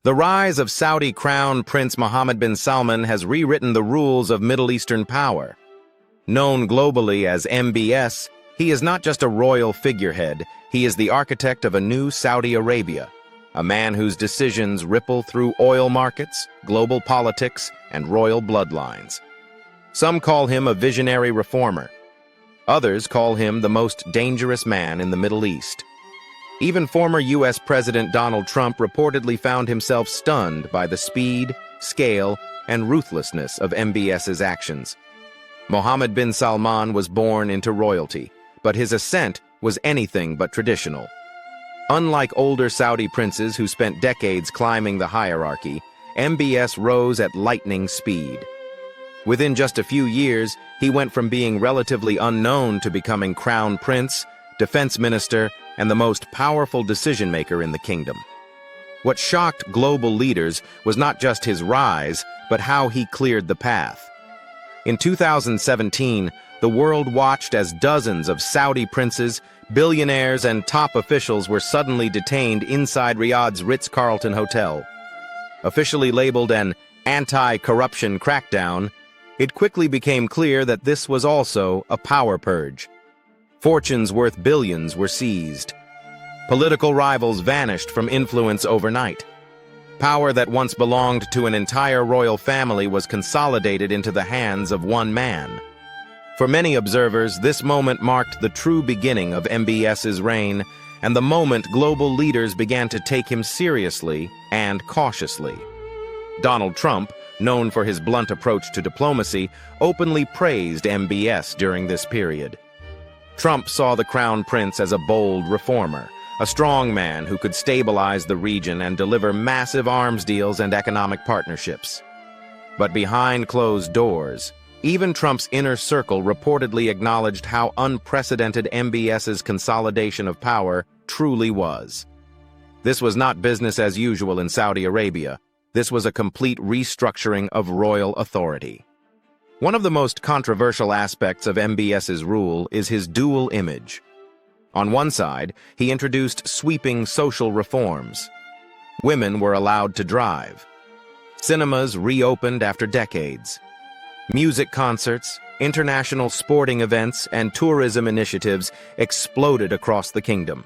The rise of Saudi Crown Prince Mohammed bin Salman has rewritten the rules of Middle Eastern power. Known globally as MBS, he is not just a royal figurehead, he is the architect of a new Saudi Arabia, a man whose decisions ripple through oil markets, global politics, and royal bloodlines. Some call him a visionary reformer. Others call him the most dangerous man in the Middle East. Even former U.S. President Donald Trump reportedly found himself stunned by the speed, scale, and ruthlessness of MBS's actions. Mohammed bin Salman was born into royalty, but his ascent was anything but traditional. Unlike older Saudi princes who spent decades climbing the hierarchy, MBS rose at lightning speed. Within just a few years, he went from being relatively unknown to becoming crown prince, defense minister, and the most powerful decision-maker in the kingdom. What shocked global leaders was not just his rise, but how he cleared the path. In 2017, the world watched as dozens of Saudi princes, billionaires, and top officials were suddenly detained inside Riyadh's Ritz-Carlton Hotel. Officially labeled an anti-corruption crackdown, it quickly became clear that this was also a power purge. Fortunes worth billions were seized. Political rivals vanished from influence overnight. Power that once belonged to an entire royal family was consolidated into the hands of one man. For many observers, this moment marked the true beginning of MBS's reign, and the moment global leaders began to take him seriously and cautiously. Donald Trump, known for his blunt approach to diplomacy, openly praised MBS during this period. Trump saw the Crown Prince as a bold reformer, a strong man who could stabilize the region and deliver massive arms deals and economic partnerships. But behind closed doors, even Trump's inner circle reportedly acknowledged how unprecedented MBS's consolidation of power truly was. This was not business as usual in Saudi Arabia. This was a complete restructuring of royal authority. One of the most controversial aspects of MBS's rule is his dual image. On one side, he introduced sweeping social reforms. Women were allowed to drive. Cinemas reopened after decades. Music concerts, international sporting events, and tourism initiatives exploded across the kingdom.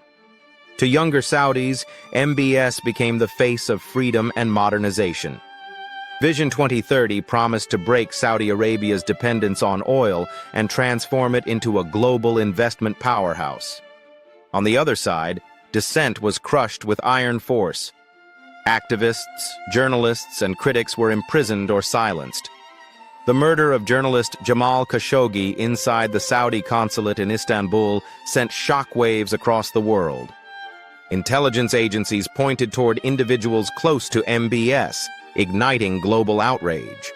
To younger Saudis, MBS became the face of freedom and modernization. Vision 2030 promised to break Saudi Arabia's dependence on oil and transform it into a global investment powerhouse. On the other side, dissent was crushed with iron force. Activists, journalists, and critics were imprisoned or silenced. The murder of journalist Jamal Khashoggi inside the Saudi consulate in Istanbul sent shockwaves across the world. Intelligence agencies pointed toward individuals close to MBS, igniting global outrage.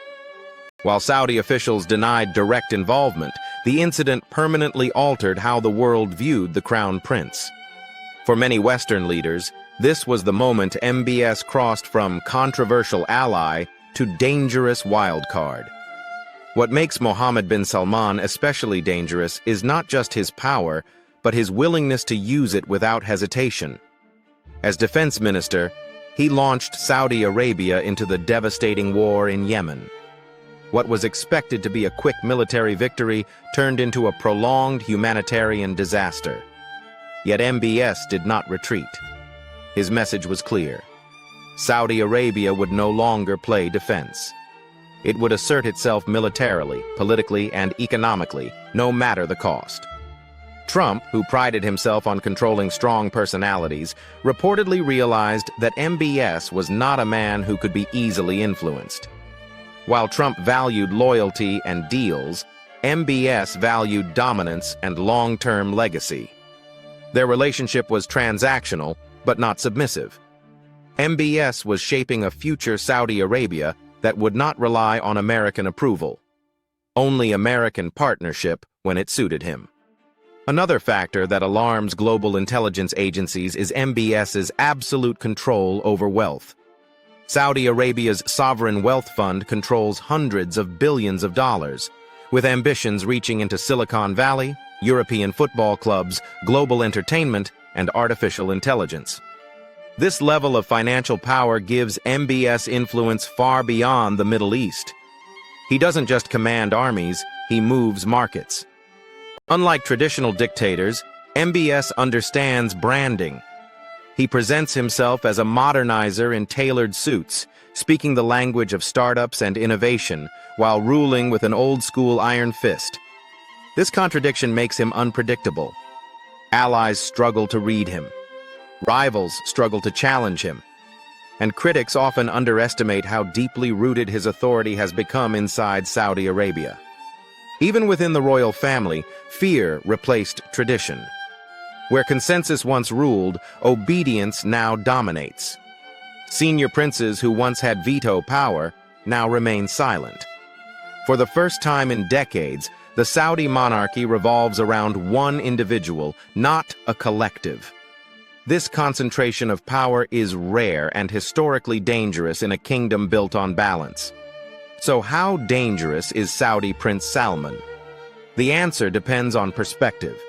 While Saudi officials denied direct involvement, the incident permanently altered how the world viewed the Crown Prince. For many Western leaders, this was the moment MBS crossed from controversial ally to dangerous wildcard. What makes Mohammed bin Salman especially dangerous is not just his power, but his willingness to use it without hesitation. As defense minister, he launched Saudi Arabia into the devastating war in Yemen. What was expected to be a quick military victory turned into a prolonged humanitarian disaster. Yet MBS did not retreat. His message was clear. Saudi Arabia would no longer play defense. It would assert itself militarily, politically, and economically, no matter the cost. Trump, who prided himself on controlling strong personalities, reportedly realized that MBS was not a man who could be easily influenced. While Trump valued loyalty and deals, MBS valued dominance and long-term legacy. Their relationship was transactional, but not submissive. MBS was shaping a future Saudi Arabia that would not rely on American approval. Only American partnership when it suited him. Another factor that alarms global intelligence agencies is MBS's absolute control over wealth. Saudi Arabia's sovereign wealth fund controls hundreds of billions of dollars, with ambitions reaching into Silicon Valley, European football clubs, global entertainment, and artificial intelligence. This level of financial power gives MBS influence far beyond the Middle East. He doesn't just command armies, he moves markets. Unlike traditional dictators, MBS understands branding. He presents himself as a modernizer in tailored suits, speaking the language of startups and innovation, while ruling with an old-school iron fist. This contradiction makes him unpredictable. Allies struggle to read him. Rivals struggle to challenge him. And critics often underestimate how deeply rooted his authority has become inside Saudi Arabia. Even within the royal family, fear replaced tradition. Where consensus once ruled, obedience now dominates. Senior princes who once had veto power now remain silent. For the first time in decades, the Saudi monarchy revolves around one individual, not a collective. This concentration of power is rare and historically dangerous in a kingdom built on balance. So how dangerous is Saudi Prince Salman? The answer depends on perspective.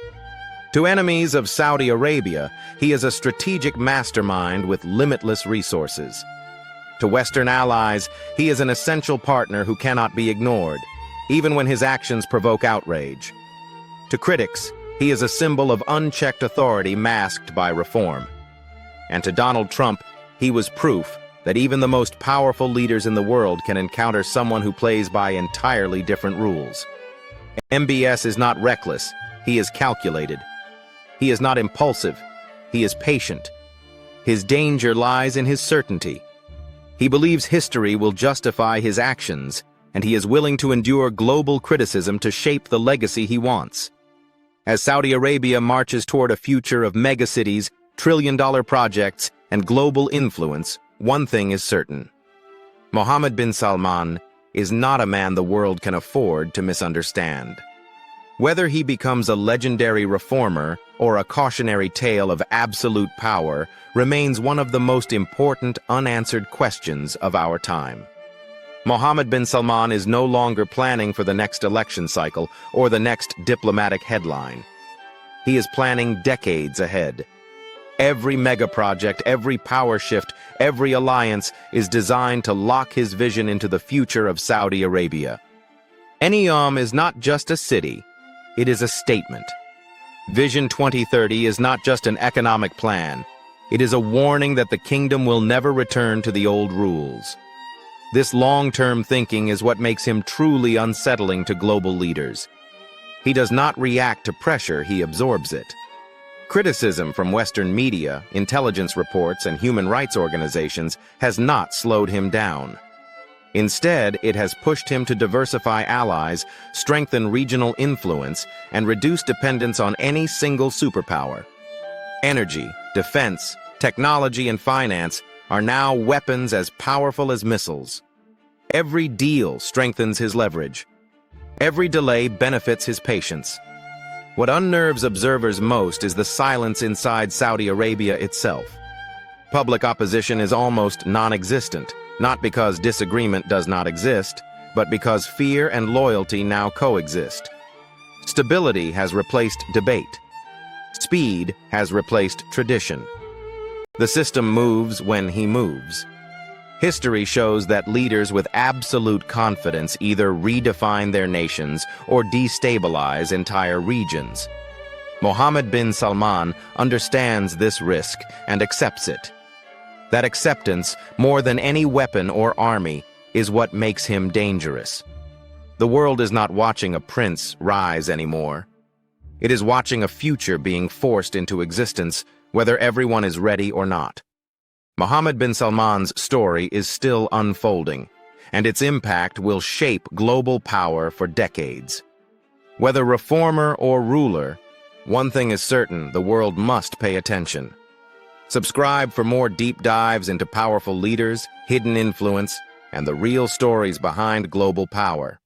To enemies of Saudi Arabia, he is a strategic mastermind with limitless resources. To Western allies, he is an essential partner who cannot be ignored, even when his actions provoke outrage. To critics, he is a symbol of unchecked authority masked by reform. And to Donald Trump, he was proof that even the most powerful leaders in the world can encounter someone who plays by entirely different rules. MBS is not reckless, he is calculated. He is not impulsive, he is patient. His danger lies in his certainty. He believes history will justify his actions, and he is willing to endure global criticism to shape the legacy he wants. As Saudi Arabia marches toward a future of megacities, trillion-dollar projects, and global influence, one thing is certain. Mohammed bin Salman is not a man the world can afford to misunderstand. Whether he becomes a legendary reformer or a cautionary tale of absolute power remains one of the most important unanswered questions of our time. Mohammed bin Salman is no longer planning for the next election cycle or the next diplomatic headline. He is planning decades ahead. Every mega-project, every power shift, every alliance is designed to lock his vision into the future of Saudi Arabia. Neom is not just a city, it is a statement. Vision 2030 is not just an economic plan, it is a warning that the kingdom will never return to the old rules. This long-term thinking is what makes him truly unsettling to global leaders. He does not react to pressure, he absorbs it. Criticism from Western media, intelligence reports, and human rights organizations has not slowed him down. Instead, it has pushed him to diversify allies, strengthen regional influence, and reduce dependence on any single superpower. Energy, defense, technology, and finance are now weapons as powerful as missiles. Every deal strengthens his leverage. Every delay benefits his patience. What unnerves observers most is the silence inside Saudi Arabia itself. Public opposition is almost non-existent, not because disagreement does not exist, but because fear and loyalty now coexist. Stability has replaced debate. Speed has replaced tradition. The system moves when he moves. History shows that leaders with absolute confidence either redefine their nations or destabilize entire regions. Mohammed bin Salman understands this risk and accepts it. That acceptance, more than any weapon or army, is what makes him dangerous. The world is not watching a prince rise anymore. It is watching a future being forced into existence, whether everyone is ready or not. Mohammed bin Salman's story is still unfolding, and its impact will shape global power for decades. Whether reformer or ruler, one thing is certain: the world must pay attention. Subscribe for more deep dives into powerful leaders, hidden influence, and the real stories behind global power.